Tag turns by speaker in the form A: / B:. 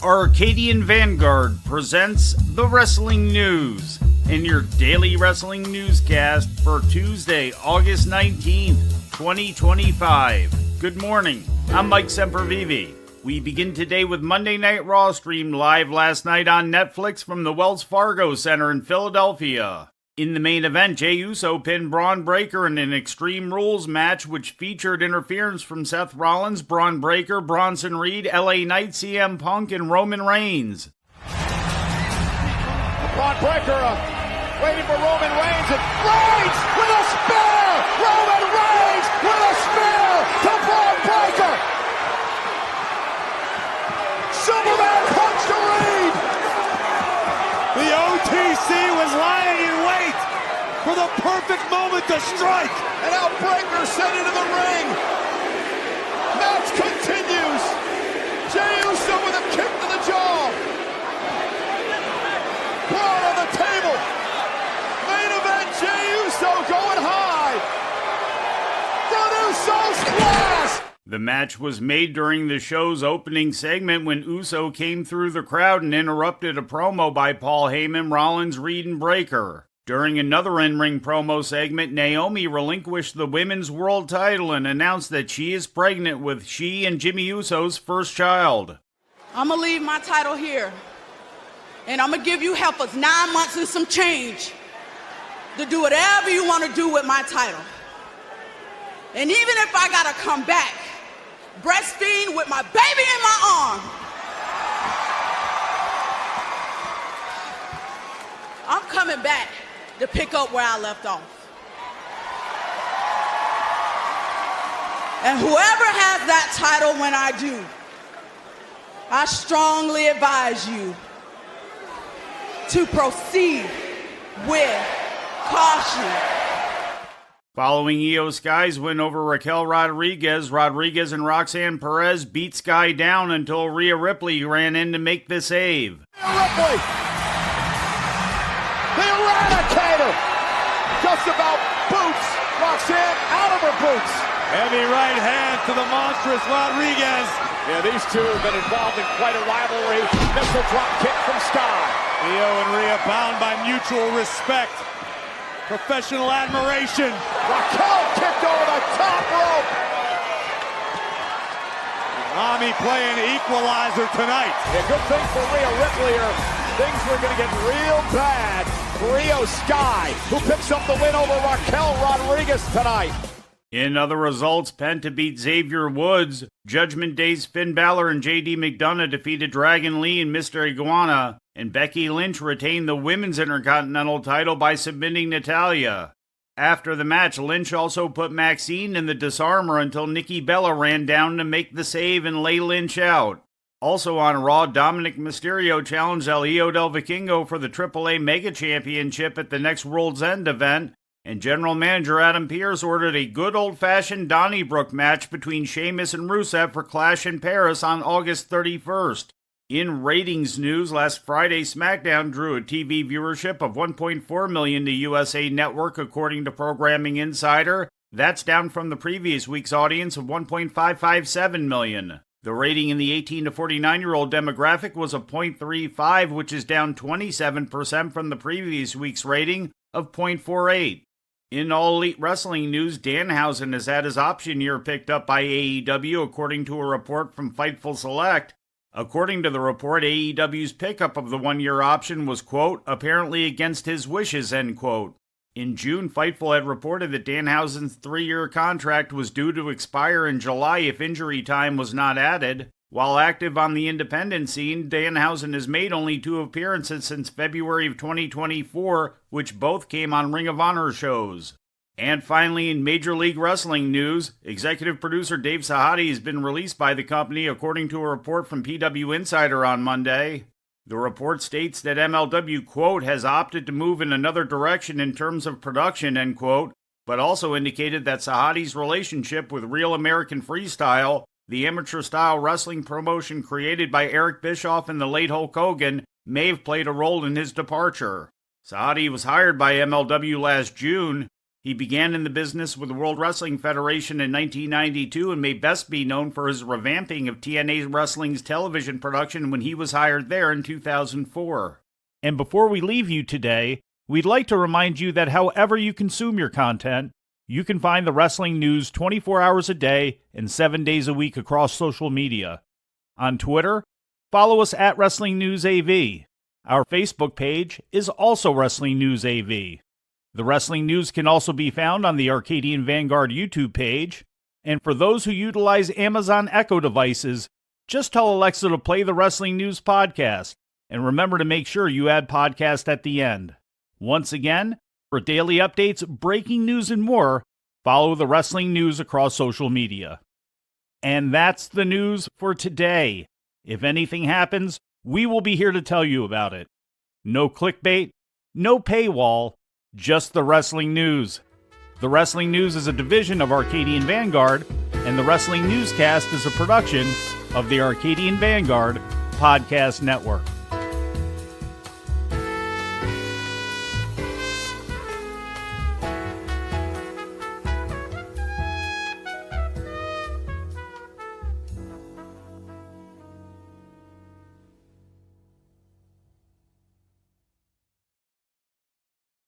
A: Arcadian Vanguard presents the Wrestling News in your daily wrestling newscast for Tuesday, August 19th, 2025. Good morning, I'm Mike Sempervive. We begin today with Monday Night Raw, streamed live last night on Netflix from the Wells Fargo Center in Philadelphia. In the main event, Jey Uso pinned Braun Breaker in an Extreme Rules match which featured interference from Seth Rollins, Braun Breaker, Bronson Reed, LA Knight, CM Punk, and Roman Reigns.
B: Braun Breaker waiting for Roman Reigns, and Reigns with a spear! Roman Reigns with a spear to Braun Breaker! Superman punch to Reed!
C: The OTC was lying in wait for the perfect moment to strike.
B: And now Breaker sent into the ring. Match continues. Jey Uso with a kick to the jaw. Braun on the table. Main event, Jey Uso going high. The Uso splash.
A: The match was made during the show's opening segment when Uso came through the crowd and interrupted a promo by Paul Heyman, Rollins, Reed, and Breaker. During another in-ring promo segment, Naomi relinquished the women's world title and announced that she is pregnant with she and Jimmy Uso's first child.
D: I'm going to leave my title here, and I'm going to give you heifers 9 months and some change to do whatever you want to do with my title. And even if I got to come back, breastfeeding with my baby in my arm, I'm coming back to pick up where I left off. And whoever has that title when I do, I strongly advise you to proceed with caution.
A: Following Io Sky's win over Raquel Rodriguez, Rodriguez and Roxanne Perez beat Sky down until Rhea Ripley ran in to make the save.
B: Rhea Ripley, the Eradicator, just about boots Roxanne out of her boots.
C: Heavy right hand to the monstrous Rodriguez.
B: Yeah, these two have been involved in quite a rivalry. Missile drop kick from Sky.
C: Io and Rhea bound by mutual respect. Professional admiration.
B: Raquel kicked over the top rope.
C: Nami playing equalizer tonight.
B: Yeah, good thing for Rhea Ripley. Things were going to get real bad for Io Sky, who picks up the win over Raquel Rodriguez tonight.
A: In other results, Penta beat Xavier Woods. Judgment Day's Finn Balor and JD McDonough defeated Dragon Lee and Mr. Iguana, and Becky Lynch retained the Women's Intercontinental title by submitting Natalya. After the match, Lynch also put Maxine in the disarmor until Nikki Bella ran down to make the save and lay Lynch out. Also on Raw, Dominic Mysterio challenged El Hijo del Vikingo for the AAA Mega Championship at the next World's End event, and General Manager Adam Pearce ordered a good old-fashioned Donnybrook match between Sheamus and Rusev for Clash in Paris on August 31st. In ratings news, last Friday, SmackDown drew a TV viewership of 1.4 million to USA Network, according to Programming Insider. That's down from the previous week's audience of 1.557 million. The rating in the 18 to 49-year-old demographic was a 0.35, which is down 27% from the previous week's rating of 0.48. In All Elite Wrestling news, Danhausen has had his option year picked up by AEW, according to a report from Fightful Select. According to the report, AEW's pickup of the one-year option was, quote, apparently against his wishes, end quote. In June, Fightful had reported that Danhausen's 3-year contract was due to expire in July if injury time was not added. While active on the independent scene, Danhausen has made only 2 appearances since February of 2024, which both came on Ring of Honor shows. And finally, in Major League Wrestling news, executive producer Dave Sahadi has been released by the company, according to a report from PW Insider on Monday. The report states that MLW, quote, has opted to move in another direction in terms of production, end quote, but also indicated that Sahadi's relationship with Real American Freestyle, the amateur-style wrestling promotion created by Eric Bischoff and the late Hulk Hogan, may have played a role in his departure. Sahadi was hired by MLW last June. He began in the business with the World Wrestling Federation in 1992 and may best be known for his revamping of TNA Wrestling's television production when he was hired there in 2004. And before we leave you today, we'd like to remind you that however you consume your content, you can find the wrestling news 24 hours a day and 7 days a week across social media. On Twitter, follow us at Wrestling News AV. Our Facebook page is also Wrestling News AV. The Wrestling News can also be found on the Arcadian Vanguard YouTube page. And for those who utilize Amazon Echo devices, just tell Alexa to play the Wrestling News podcast. And remember to make sure you add podcast at the end. Once again, for daily updates, breaking news, and more, follow the Wrestling News across social media. And that's the news for today. If anything happens, we will be here to tell you about it. No clickbait, no paywall, just the Wrestling News. The Wrestling News is a division of Arcadian Vanguard, and the Wrestling Newscast is a production of the Arcadian Vanguard Podcast Network.